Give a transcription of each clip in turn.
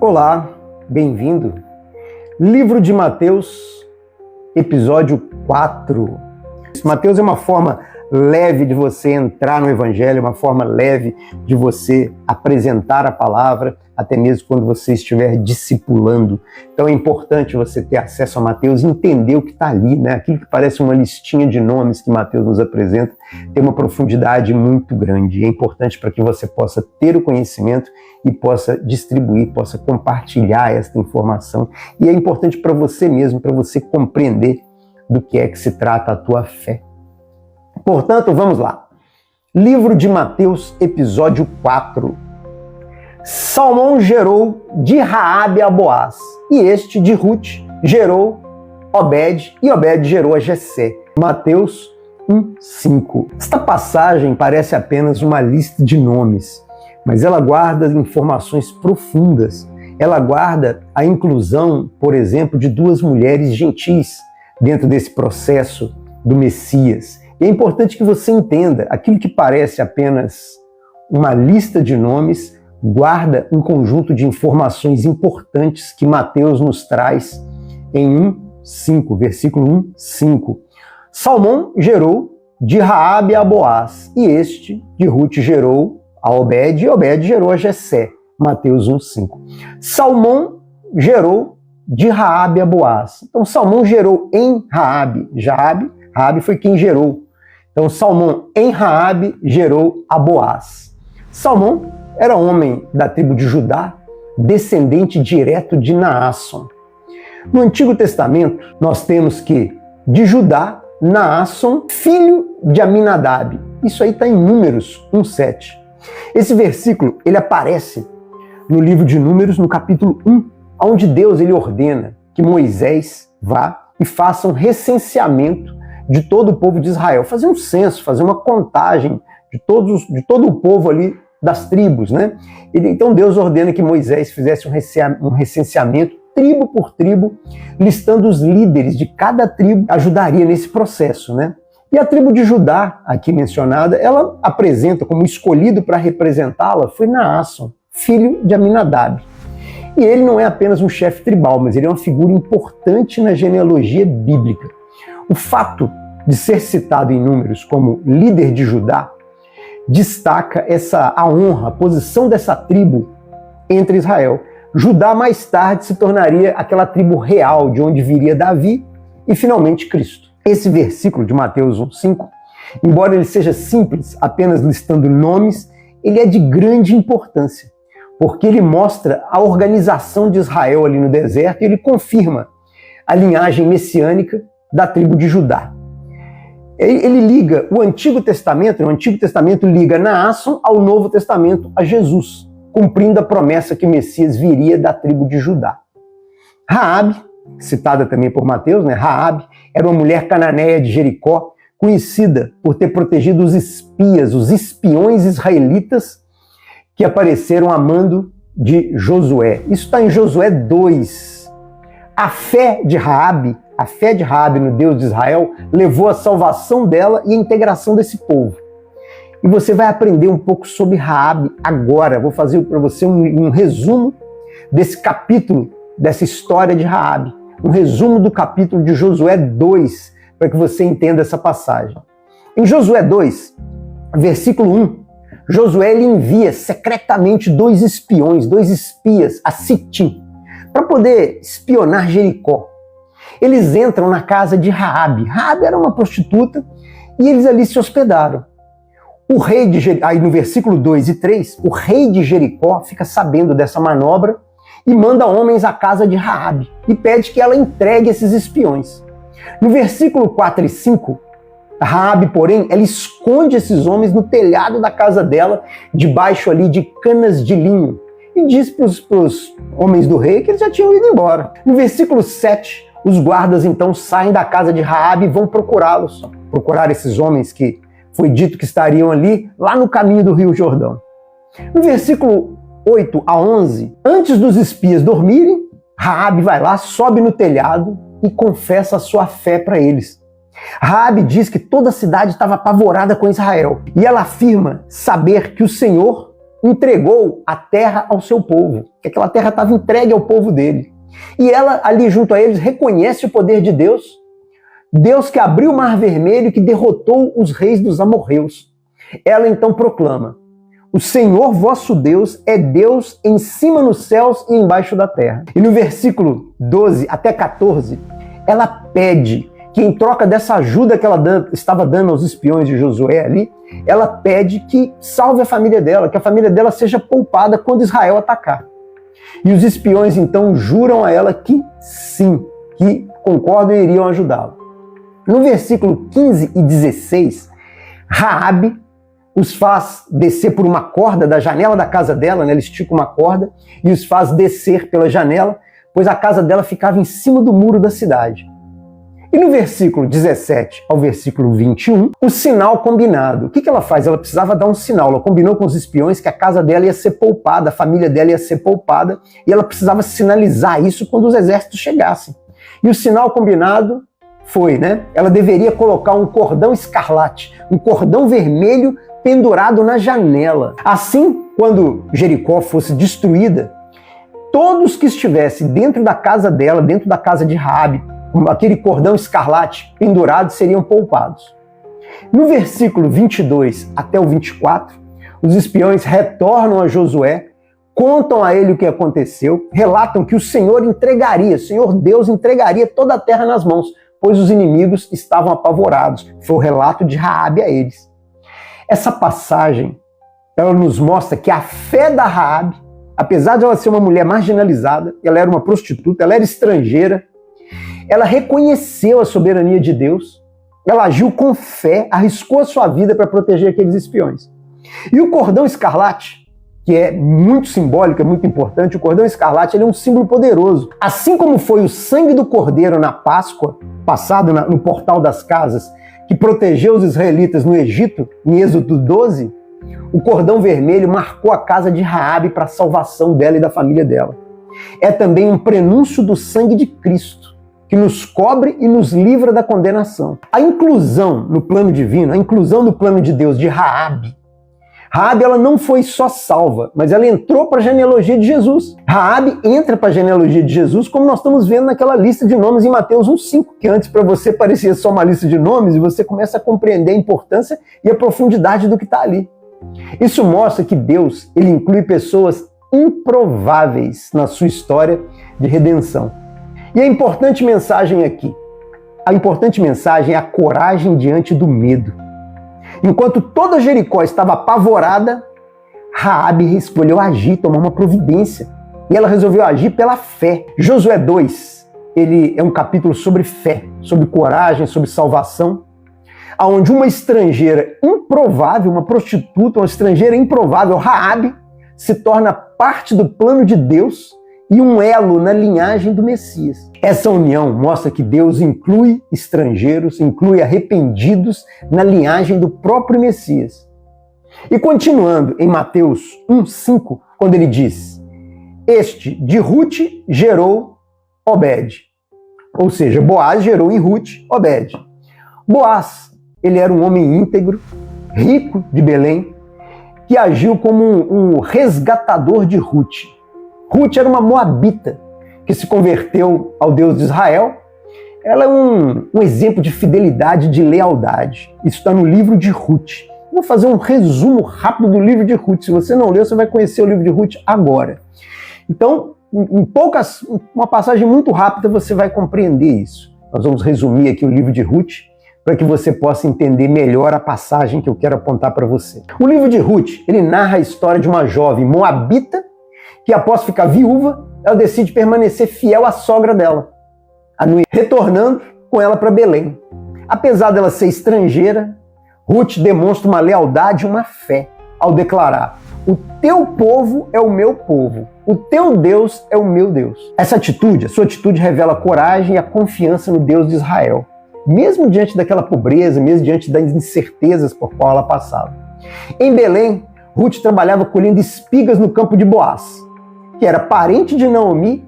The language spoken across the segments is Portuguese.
Olá, bem-vindo. Livro de Mateus, episódio 4. Mateus é uma forma leve de você entrar no Evangelho, uma forma leve de você apresentar a palavra, até mesmo quando você estiver discipulando. Então é importante você ter acesso a Mateus e entender o que está ali, né? Aquilo que parece uma listinha de nomes que Mateus nos apresenta tem uma profundidade muito grande. É importante para que você possa ter o conhecimento e possa distribuir, possa compartilhar esta informação. E é importante para você mesmo, para você compreender do que é que se trata a tua fé. Portanto, vamos lá. Livro de Mateus, episódio 4. Salmão gerou de Raabe a Boaz, e este de Ruth gerou Obed, e Obed gerou a Jessé. Mateus 1:5. Esta passagem parece apenas uma lista de nomes, mas ela guarda informações profundas. Ela guarda a inclusão, por exemplo, de duas mulheres gentis dentro desse processo do Messias. E é importante que você entenda, aquilo que parece apenas uma lista de nomes guarda um conjunto de informações importantes que Mateus nos traz em 1:5, versículo 1:5. Salmão gerou de Raabe a Boaz, e este de Ruth gerou a Obed, e Obed gerou a Jessé. Mateus 1:5. Salmão gerou de Raabe a Boaz. Então Salmão gerou em Raabe. Raabe foi quem gerou. Então Salmão em Raabe gerou a Boaz. Salmão era homem da tribo de Judá, descendente direto de Naasson. No Antigo Testamento, nós temos que de Judá, Naasson, filho de Aminadab. Isso aí está em Números 1:7. Esse versículo ele aparece no livro de Números, no capítulo 1, onde Deus ele ordena que Moisés vá e faça um recenseamento de todo o povo de Israel, fazer um censo, fazer uma contagem de todo o povo ali das tribos, né? Então Deus ordena que Moisés fizesse um recenseamento, tribo por tribo, listando os líderes de cada tribo, ajudaria nesse processo, né? E a tribo de Judá, aqui mencionada, ela apresenta como escolhido para representá-la foi Naasson, filho de Aminadab. E ele não é apenas um chefe tribal, mas ele é uma figura importante na genealogia bíblica. O fato de ser citado em Números como líder de Judá destaca a honra, a posição dessa tribo entre Israel. Judá mais tarde se tornaria aquela tribo real de onde viria Davi e finalmente Cristo. Esse versículo de Mateus 1:5, embora ele seja simples, apenas listando nomes, ele é de grande importância, porque ele mostra a organização de Israel ali no deserto e ele confirma a linhagem messiânica da tribo de Judá. Ele liga o Antigo Testamento liga Naasson ao Novo Testamento a Jesus, cumprindo a promessa que o Messias viria da tribo de Judá. Raabe, citada também por Mateus, né? Raabe era uma mulher cananeia de Jericó, conhecida por ter protegido os espiões israelitas que apareceram a mando de Josué. Isso está em Josué 2. A fé de Raabe no Deus de Israel levou à salvação dela e à integração desse povo. E você vai aprender um pouco sobre Raabe agora. Vou fazer para você um resumo desse capítulo, dessa história de Raabe. Um resumo do capítulo de Josué 2, para que você entenda essa passagem. Em Josué 2, versículo 1, Josué ele envia secretamente dois espias a Sitim, para poder espionar Jericó. Eles entram na casa de Raabe. Raabe era uma prostituta e eles ali se hospedaram. O rei de Jericó, aí no versículo 2 e 3, o rei de Jericó fica sabendo dessa manobra e manda homens à casa de Raabe e pede que ela entregue esses espiões. No versículo 4 e 5, Raabe, porém, ela esconde esses homens no telhado da casa dela, debaixo ali de canas de linho, e diz para os homens do rei que eles já tinham ido embora. No versículo 7, os guardas então saem da casa de Raabe e vão procurá-los, procurar esses homens que foi dito que estariam ali, lá no caminho do Rio Jordão. No versículo 8 a 11, antes dos espias dormirem, Raabe vai lá, sobe no telhado e confessa a sua fé para eles. Raabe diz que toda a cidade estava apavorada com Israel e ela afirma saber que o Senhor entregou a terra ao seu povo, que aquela terra estava entregue ao povo dele. E ela, ali junto a eles, reconhece o poder de Deus, Deus que abriu o Mar Vermelho e que derrotou os reis dos amorreus. Ela então proclama: o Senhor vosso Deus é Deus em cima nos céus e embaixo da terra. E no versículo 12 até 14, ela pede que em troca dessa ajuda que ela estava dando aos espiões de Josué ali, ela pede que salve a família dela, que a família dela seja poupada quando Israel atacar. E os espiões então juram a ela que sim, que concordam e iriam ajudá-la. No versículo 15 e 16, Raabe os faz descer por uma corda da janela da casa dela, né? Ela estica uma corda e os faz descer pela janela, pois a casa dela ficava em cima do muro da cidade. E no versículo 17 ao versículo 21, o sinal combinado. O que ela faz? Ela precisava dar um sinal. Ela combinou com os espiões que a casa dela ia ser poupada, a família dela ia ser poupada, e ela precisava sinalizar isso quando os exércitos chegassem. E o sinal combinado foi, né? Ela deveria colocar um cordão escarlate, um cordão vermelho pendurado na janela. Assim, quando Jericó fosse destruída, todos que estivessem dentro da casa dela, dentro da casa de Raabe, com aquele cordão escarlate pendurado, seriam poupados. No versículo 22 até o 24, os espiões retornam a Josué, contam a ele o que aconteceu, relatam que o Senhor Deus entregaria toda a terra nas mãos, pois os inimigos estavam apavorados. Foi o relato de Raabe a eles. Essa passagem, ela nos mostra que a fé da Raabe, apesar de ela ser uma mulher marginalizada, ela era uma prostituta, ela era estrangeira, ela reconheceu a soberania de Deus, ela agiu com fé, arriscou a sua vida para proteger aqueles espiões. E o cordão escarlate, que é muito simbólico, é muito importante, o cordão escarlate ele é um símbolo poderoso. Assim como foi o sangue do cordeiro na Páscoa, passado no portal das casas, que protegeu os israelitas no Egito, em Êxodo 12, o cordão vermelho marcou a casa de Raabe para a salvação dela e da família dela. É também um prenúncio do sangue de Cristo, que nos cobre e nos livra da condenação. A inclusão no plano divino, a inclusão no plano de Deus de Raabe, ela não foi só salva, mas ela entrou para a genealogia de Jesus. Raabe entra para a genealogia de Jesus, como nós estamos vendo naquela lista de nomes em Mateus 1,5, que antes para você parecia só uma lista de nomes e você começa a compreender a importância e a profundidade do que está ali. Isso mostra que Deus ele inclui pessoas improváveis na sua história de redenção. E a importante mensagem aqui, a importante mensagem é a coragem diante do medo. Enquanto toda Jericó estava apavorada, Raabe escolheu agir, tomar uma providência. E ela resolveu agir pela fé. Josué 2, ele é um capítulo sobre fé, sobre coragem, sobre salvação, onde uma estrangeira improvável, uma prostituta, uma estrangeira improvável, Raabe, se torna parte do plano de Deus e um elo na linhagem do Messias. Essa união mostra que Deus inclui estrangeiros, inclui arrependidos na linhagem do próprio Messias. E continuando em Mateus 1,5, quando ele diz: este de Ruth gerou Obed. Ou seja, Boaz gerou em Ruth Obed. Boaz, ele era um homem íntegro, rico de Belém, que agiu como um resgatador de Ruth. Ruth era uma moabita que se converteu ao Deus de Israel. Ela é um exemplo de fidelidade, de lealdade. Isso está no livro de Ruth. Vou fazer um resumo rápido do livro de Ruth. Se você não leu, você vai conhecer o livro de Ruth agora. Então, uma passagem muito rápida, você vai compreender isso. Nós vamos resumir aqui o livro de Ruth para que você possa entender melhor a passagem que eu quero apontar para você. O livro de Ruth, ele narra a história de uma jovem moabita que, após ficar viúva, ela decide permanecer fiel à sogra dela, retornando com ela para Belém. Apesar dela ser estrangeira, Ruth demonstra uma lealdade e uma fé ao declarar: o teu povo é o meu povo, o teu Deus é o meu Deus. Essa atitude, a sua atitude revela coragem e a confiança no Deus de Israel, mesmo diante daquela pobreza, mesmo diante das incertezas por qual ela passava. Em Belém, Ruth trabalhava colhendo espigas no campo de Boaz, que era parente de Naomi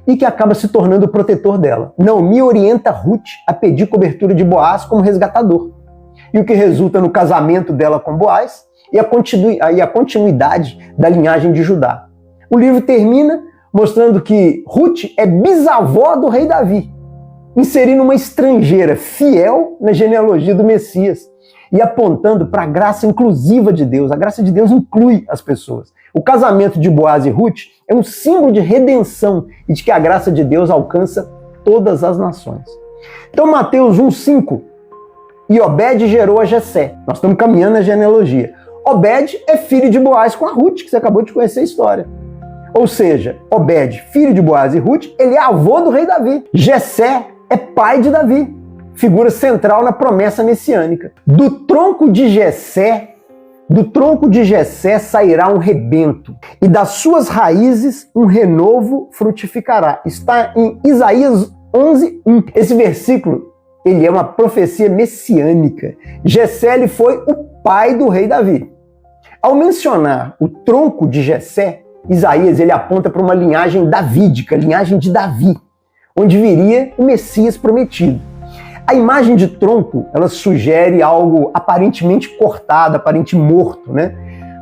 e que acaba se tornando o protetor dela. Naomi orienta Ruth a pedir cobertura de Boaz como resgatador. e o que resulta no casamento dela com Boaz e a continuidade da linhagem de Judá. O livro termina mostrando que Ruth é bisavó do rei Davi, inserindo uma estrangeira fiel na genealogia do Messias e apontando para a graça inclusiva de Deus. A graça de Deus inclui as pessoas. O casamento de Boaz e Ruth é um símbolo de redenção e de que a graça de Deus alcança todas as nações. Então, Mateus 1,5, e Obed gerou a Jessé. Nós estamos caminhando na genealogia. Obed é filho de Boaz com a Ruth, que você acabou de conhecer a história. Ou seja, Obed, filho de Boaz e Ruth, ele é avô do rei Davi. Jessé é pai de Davi, figura central na promessa messiânica. Do tronco de Jessé sairá um rebento, e das suas raízes um renovo frutificará. Está em Isaías 11:1. Esse versículo, ele é uma profecia messiânica. Jessé ele foi o pai do rei Davi. Ao mencionar o tronco de Jessé, Isaías ele aponta para uma linhagem davídica, linhagem de Davi, onde viria o Messias prometido. A imagem de tronco, ela sugere algo aparentemente cortado, aparentemente morto, né?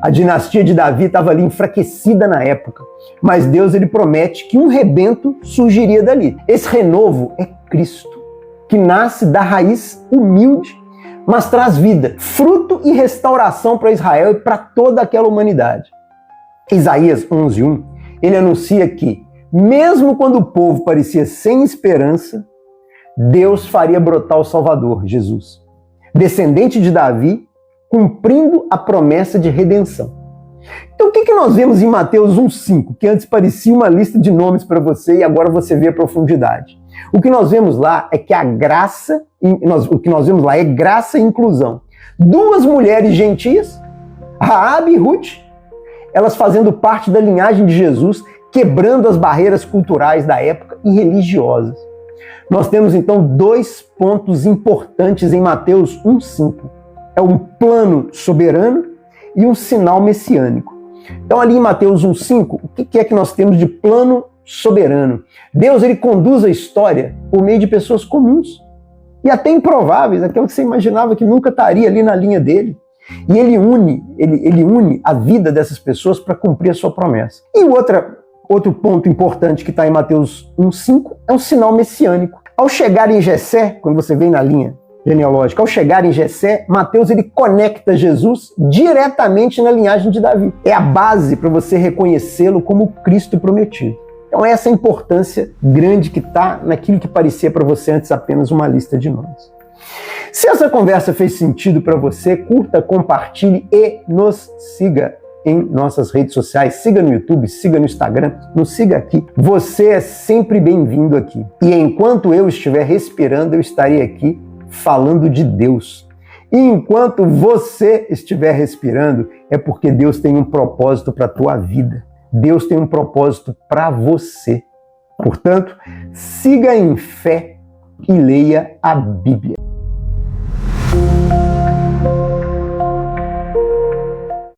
A dinastia de Davi estava ali enfraquecida na época, mas Deus ele promete que um rebento surgiria dali. Esse renovo é Cristo, que nasce da raiz humilde, mas traz vida, fruto e restauração para Israel e para toda aquela humanidade. Isaías 11:1, ele anuncia que, mesmo quando o povo parecia sem esperança, Deus faria brotar o Salvador, Jesus, descendente de Davi, cumprindo a promessa de redenção. Então o que nós vemos em Mateus 1,5, que antes parecia uma lista de nomes para você e agora você vê a profundidade? O que nós vemos lá é que a graça, é graça e inclusão. Duas mulheres gentias, Raabe e Ruth, elas fazendo parte da linhagem de Jesus, quebrando as barreiras culturais da época e religiosas. Nós temos então dois pontos importantes em Mateus 1,5. É um plano soberano e um sinal messiânico. Então ali em Mateus 1,5, o que é que nós temos de plano soberano? Deus ele conduz a história por meio de pessoas comuns e até improváveis, aquilo que você imaginava que nunca estaria ali na linha dele. E ele une a vida dessas pessoas para cumprir a sua promessa. E outro ponto importante que está em Mateus 1,5 é um sinal messiânico. Ao chegar em Jessé, quando você vem na linha genealógica, ao chegar em Jessé, Mateus ele conecta Jesus diretamente na linhagem de Davi. É a base para você reconhecê-lo como Cristo prometido. Então essa é a importância grande que está naquilo que parecia para você antes apenas uma lista de nomes. Se essa conversa fez sentido para você, curta, compartilhe e nos siga em nossas redes sociais. Siga no YouTube, siga no Instagram, nos siga aqui. Você é sempre bem-vindo aqui. E enquanto eu estiver respirando, eu estarei aqui falando de Deus. E enquanto você estiver respirando, é porque Deus tem um propósito para a tua vida. Deus tem um propósito para você. Portanto, siga em fé e leia a Bíblia.